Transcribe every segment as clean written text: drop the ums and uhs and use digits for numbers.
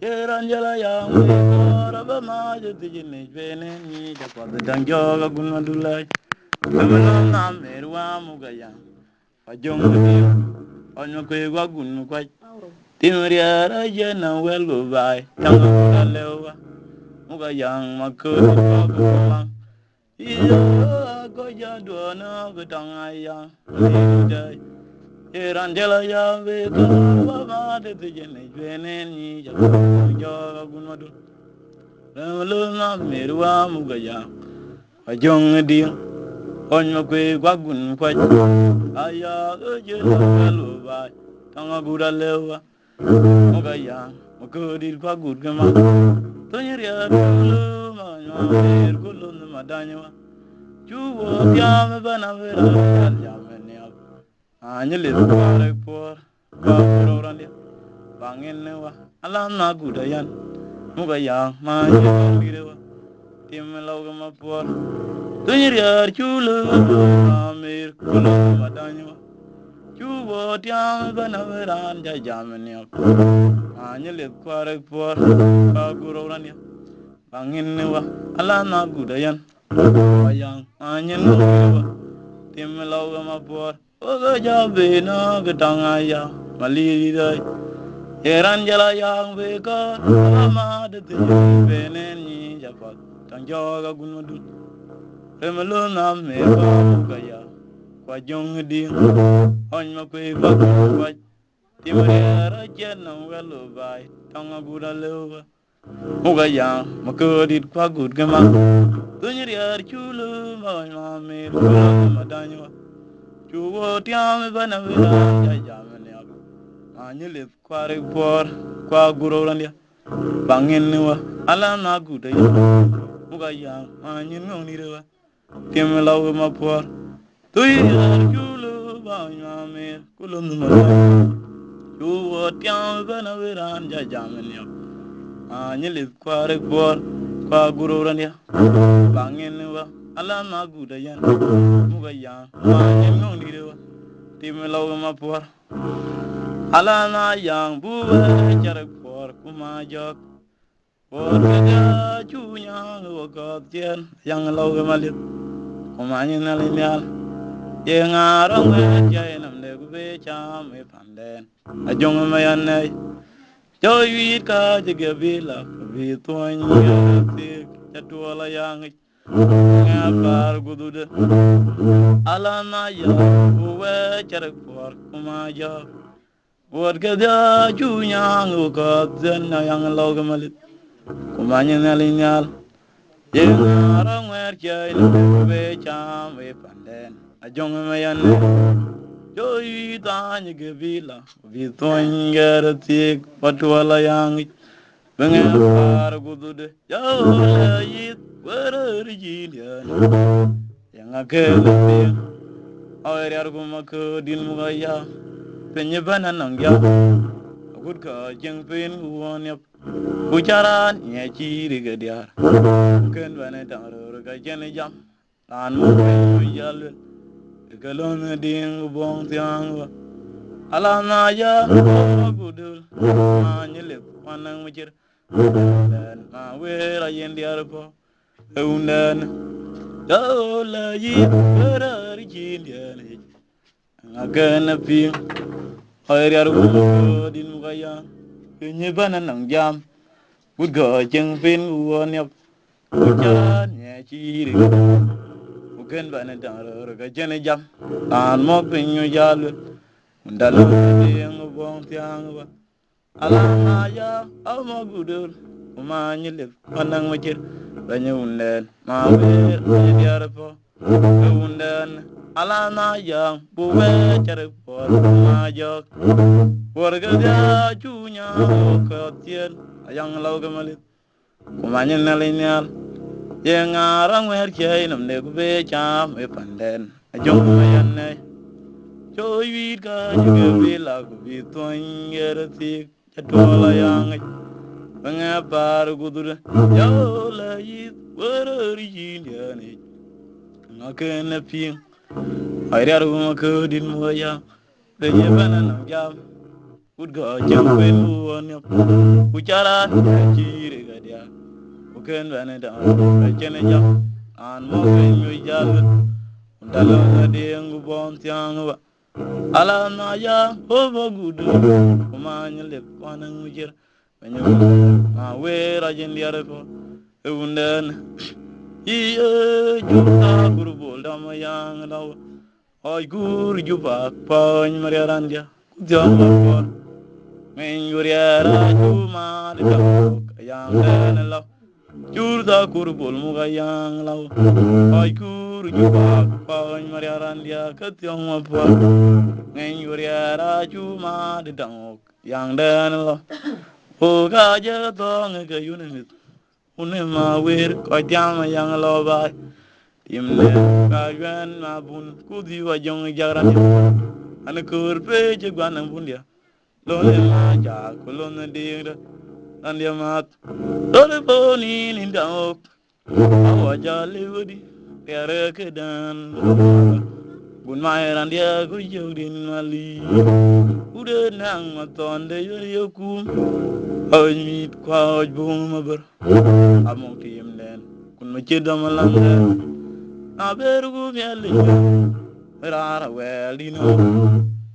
Yeranjala yang mekora bama jadi jenis benen ni dapat danjoga gunadulai. Kebenar namerwa mugaya. Pajong dia, onyo kue gua gun kuat. Timria raja na welu bai, tanga lewa. Mugayang makuri pagulang. Iya ko jadwana ketangaya. Lidai. Yeranjala yang mekora bama jadi jenis benen ni dapat danjoga gunadulai. Luna merwa mugaya ajong dia on makwe gwagun kwaj aya oje lalu ba tanga gura lewa mugaya makodi gwagun kema tonyeria dulu ma mer kulun madanya juwo tiam bana vera yal jamene anyele pare por ba pororande bangen wa alam na gudayan mugaya ma yelirewa tim law ma por tunyiria chulu amir kulo madanya chubo tiam bana veran ja jamne anyele kware por ba gurorania bangin wa ala na gudayan wayang anyen wa tim law ma por oga jabe na gadangaya maliri Eran jala yang beka ama de benen ni japat tangjoga gunudut remelo na me ba kaya kwa jong di on ma kwe ba kwa timere jen na welo bai tanga gura lewa mugaya makodit kwa gud gema tunyri ar chulu ma me madanyo chuo tiam bana wela jamane anyele kware por kwa gurorandia bangin wa ala na gude mugaya anyin ngoni rewa temelaw ma por tuy julu ba nyame kulum ma juwo tiam bana weran ja jamani anyele kware por kwa gurorandia bangin wa ala na gude yan mugaya anyin ngoni rewa temelaw ma por ala na yang buwe jarak por kuma jok por kega chunya ngok tien yang lau malit kuma ni nalinyal ye ngarang we jay nam de gube cham e panden ajong mayanai joy ka jige bila bi toy ti chatwala yang ngapar gudude ala na yang buwe jarak por kuma jok Word kada chunya nguka zena yang lau malit kumanya nalinyal yengarang mercai be cham we panden ajong mayan joy tanya gebila bitoin gertik patwala yang bengapar gudude jauh yit werjilian yang akelati awari argumak din mugaya penyebana nangya good ka jeng pen wonyap ucaran nya ciri gadiar ken bana taro ga jene jam tan mo yal galon ding bong tiang ala na ya gudul anyele wanang mujir dan ma wera yen diar po undan dola yi wera rijin diar agana pi Hari aru din mugaya penyebana nang jam budga jeng pen uanyap ucaran nya ciri bukan bana daro ga jene jam an mo penyu jalu undalo yang bong tiang ba ala ya ama gudul umanyele panang majir banyu unden ma ber diarpo undan ala na yang buwe cari por majok warga dia cunya ketian yang lau kemalit kumanya nalinyal yang ngarang mercai namde kube cam panden ajong mayan ne coy ka juga bila kubi tuan gerti jadwal yang Par Gudur, Yola, where are you? Knock a pin. I read a woman could in Moya. The Yaban Jam would go jump in one of Uchara, Chirigadia. Who can run it down? I can jump and mocking you, Jalud. Dalona de Angubon Tianga. Alana ya over good. Come on, you live one and year. When you my way, I in the other for. Undan. Iya juta guru bolda mayang law. Oi guru juba pan mariarandia. Kujang lapor. Menguriara cuma di dok yang dan law. Juta guru bol muga yang law. Oi guru juba pan mariarandia kujang lapor. Menguriara cuma di dok yang dan law. Oga jatuh ngekayunin. Unema wir ko jama yang loba timne ka yuen ma bun kudi wa jong jaran an kur pe je gwan bun dia lo ne ma ja ko lo ne de an dia mat do le boni ni da ok awa ja le wodi tere ke dan bun ma ran dia ko jodin mali ude nang ma ton de yo kum oi mit kwa bun ma ber among tim den kun ma chedam lamde na beru miali rara wel dino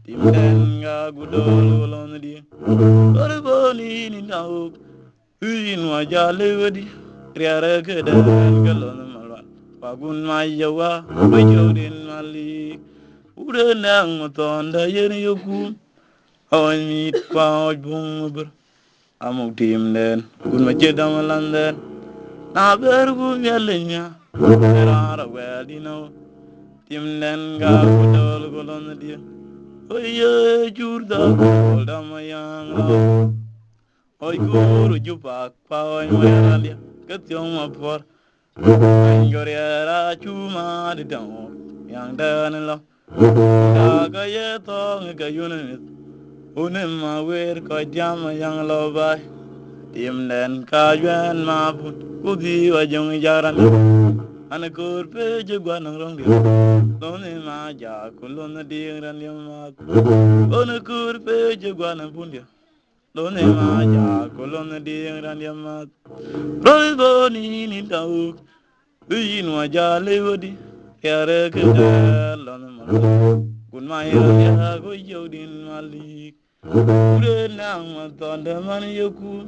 tim den ga gudol lon di ore boni ni nau uin wa jale wedi riare ke den galon malwan pagun ma yawa bajodin mali ude nang maton da yen yoku on mit kwa bung ber among tim den kun ma chedam lamde na beru miali rara wel dino tim den ga gudol golon di oye jurda golda mayang la oy guru juba pa oy moyalia ketyong ma por ngoriera chuma de dang yang dan la da ga ye to ga yunen unem ma wer ko jam yang lo bai tim den ka yuen ma bu kudi wa jong jaran an kur pe je gwan rong di lone ma ja kulon di ran yama lone kur pe je gwan bun di lone ma ja kulon di ran yama roi boni ni dau yin wa ja le wodi yare ke da lone ma kun ma ya go yodin mali ure nang ma ton da man yoku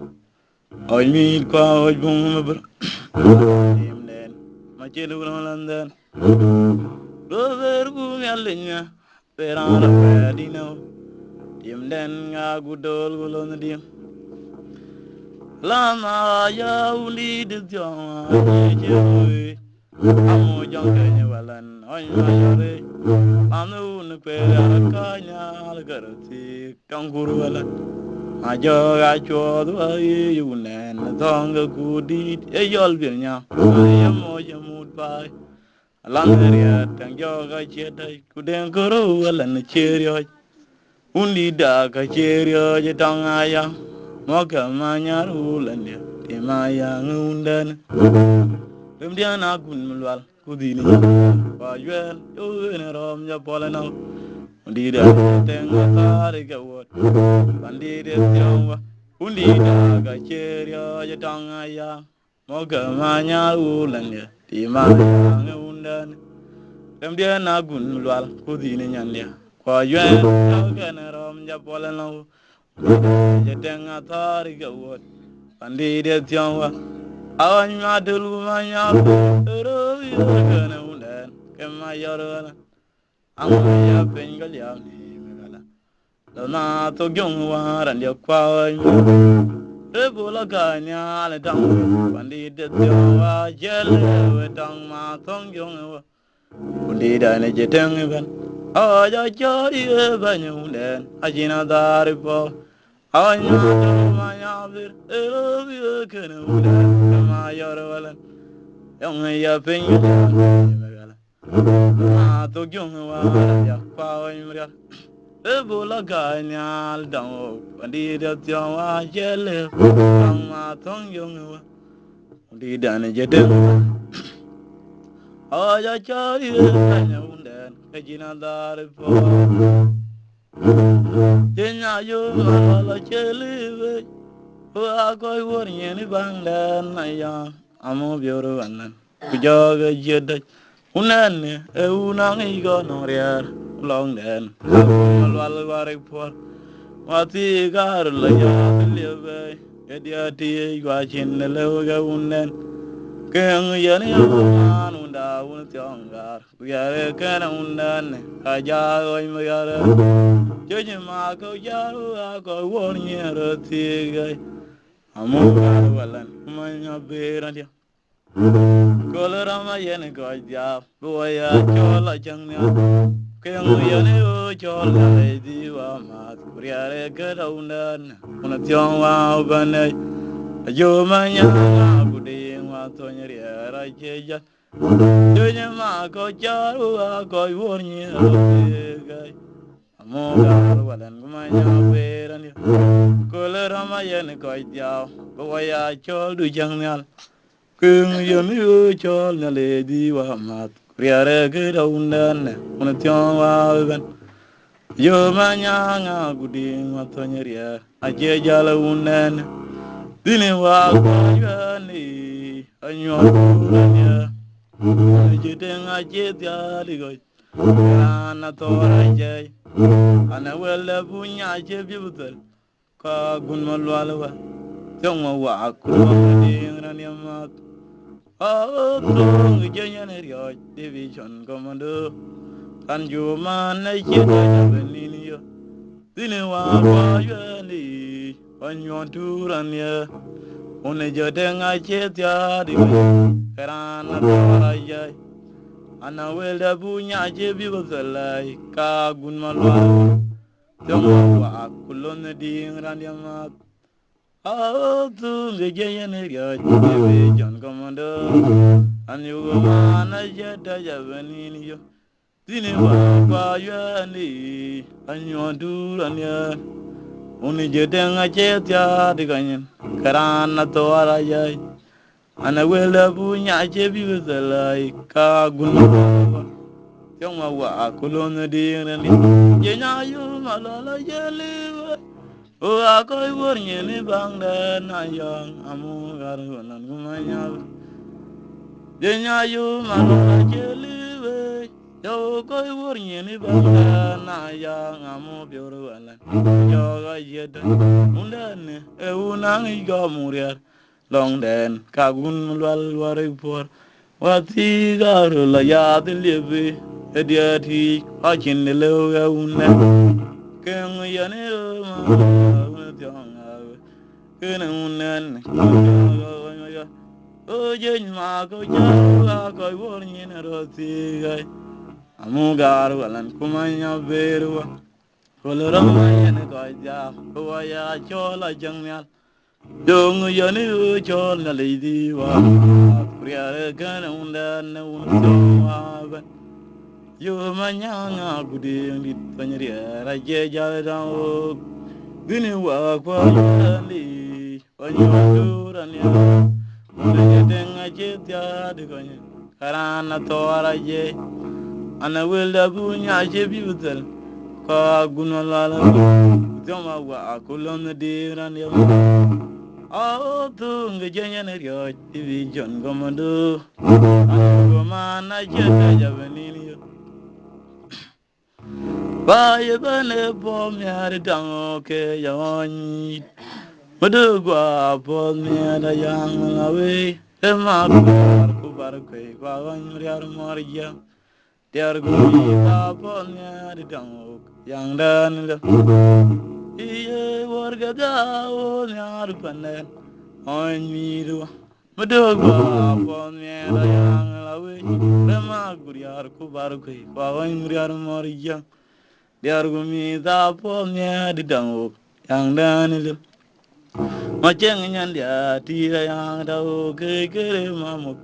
oi mi kwa oi bun ma ber tim den ma chelu lan Rover gumyalinya, perana pedino, tim den nga gudol gulon dim. Lama ya undi de jong jeje, amo jong kenya walan, oy mayore. Anu ne pera kanya algarati kanguru walan. Ajo ajo doi yunen dong gudi e yol birnya, ayamo yamut bai. Langaria tangyo ga chedai kuden koro wala na cherio undi da ga cherio je tangaya moga manya rulande te maya ngundan rumdia na gun mulwal kudini ba yel yo ne rom ya polana undi da tenga tare ga wot bandi de tyawa undi da ga cherio je tangaya moga manya rulande te maya ngundan dem dia na gun lwal ko dine nyandia ko yuen ga na rom ja polana je tenga tari ga wot pandi de tianwa awan ma delu ma nya ro yo ga na unden ke ma yoro ang ya pengal ya ni megala na to gyong wa ran dia kwa re bola ga nya le dang pandi de tianwa jele we dang ma tong gyong wa undi da ne je teng ban aja jari ban unden ajina dari po awanya ma ya bir ero bi ken unden ma yor walan yong ya pen ya megala ma to gyong wa ya pa wa mra Ebola ganyal dang andi da tiang wa jele dang ma tong yong wa andi dan jedeng aja chari kanya unden kajina dar po jenya yo ala chele wa koi wor yeni bang dan na ya amo bioro anan kujaga jeda unan e unang igo no riar long den malwal warek por Mati gar la ya lebe edia ti gwa chin le ga unen keng yan ya man unda un tiongar yare kana undan ka ja oi ma yare jeje ma ko ja ko wor ni ro ti ga amu gar walan ma nya be ran dia kolera ma yen ko ja bo ya chola chang nya keng yane o chol le di wa ma kuriare ka daunan una tiong wa bane yo ma nya ku di wa to nyeri ra che ja yo nya ma ko cha wa ko wor ni ga amo ga walan ma nya be ran ko le ra ma yen ko ja bo ya chol du jang nyal keng yane o chol le di wa ma kuriare ka daunan una tiong wa bane yo manyanga gudi matonyeria aje jala unen dini wa kwani anyonya jiten aje diali go ana tora je ana wala bunya je bibutel ka gun malwalwa tonga wa kurodi ngraniyama to ngejenya ne rio division commando anjuma na jeta jabenini yo dini wa kwa yeli wanyon turanya une jodenga chetia di karana tora jai ana welda bunya je bibosalai ka gun malwa jomwa wa kulon di ngrandiyama tu ngejenya ne rio jebe jon komando anjuma na jeta jabenini yo Dini wa kwa yoni anyon duranya uni jedeng achetia diganyen karana to arayai ana wela bunya achebi besalai ka gunwa yong wa kulon dirani jenya yu malala jeli o akoy wornye ni bangda na yang amu garu nan gumanya jenya yu malala jeli yo koy wor nyeni banga na ya ngamu bioro wala yo ga yeda undane e unang go muria long den kagun lwal ware por wati garu la ya de lebe e diati a chin le ga unne ken yane ma tionga ken unne o jen ma ko ja ko wor nyeni roti ga amugar walan kumanya berwa kolorama yene ko ja ko ya chola jangyal dong yene chol na lady wa priya kana unda na unwa ba yo manyanga gudi ndi tanyri ra je ja da o gini wa kwa ni wanyo ran ya unda denga je ja de konya karana tora je ana welda bunya je bibutel ka gunwala joma wa kulon diran ya a tu ngejenya ne ryo division komando ko mana je ta jabenini yo ba ye bane bom ya dang ke yoni madu gwa bom ya da yang lawe e ma ku bar ke kwa wan ryar morya Tiar gumi ta ponya di tanguk yang dan le iye warga jauh nyar panen on miru medogwa ponya da yang lawe lema guriar ku baru kai kawan guriar moriya tiar gumi ta ponya di tanguk yang dan le maceng nyan dia tira yang tau ke kere mamuk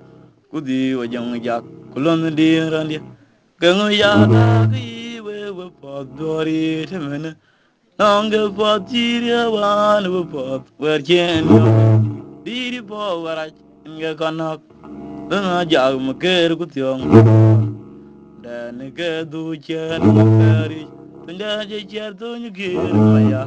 kudi wajang jak kulon di randia Keng ya ta ki we we pot dori temene. Nonge pot chiria wan we pot wer chen yo. Diri po warach nge konok. Nga jag maker kutyong. Dan ke du chen makari. Tunda je cher tu nyukir maya.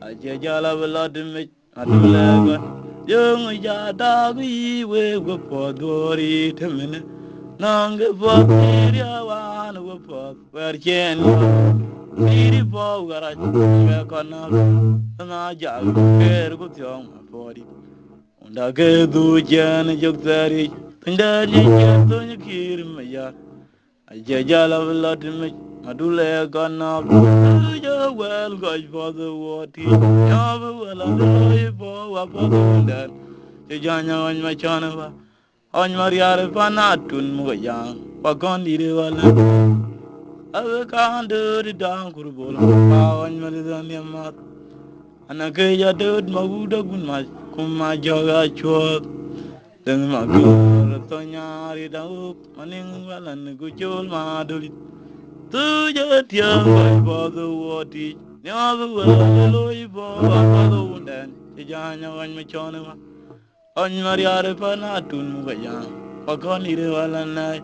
Aje jala belad me adulagon. Yung ja dagi we pot dori temene. Nonge pot chiria wan we pot wer chen yo. Diri po warach nge konok. Nga jag maker kutyong mapodi. Unda ke du chen juk tari. Tunda je cher tu nyukir maya. Ajajala vladimir adule gana buja well gosh for the water yabu wala loy bo wa for the wonder janya on my chanava on mariare panatun mugayang pagondi de wala ave kan de dang kurbol pa on malidan yamat anake ya de maguda gunma kuma joga chot deng magor to nyari dauk maning walan gujol maduli tu je tiang bai bo the woti nya the wala loi bo ba the wunden ti janya wan me chone ma on mariare pa na tun mu ga ya pa kon ire wala nai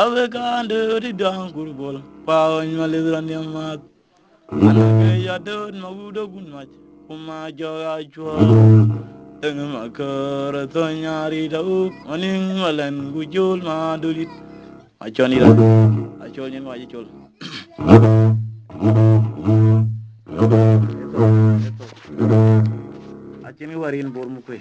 ave kan de di dang kurbol pa on male ran ya ma anake ya de ma wudo gun ma kuma jo ya chwa deng ma kar to nyari dauk maning walan gujol maduli a choni ra a choni ma ji chol Acemi warin Bor Makuei.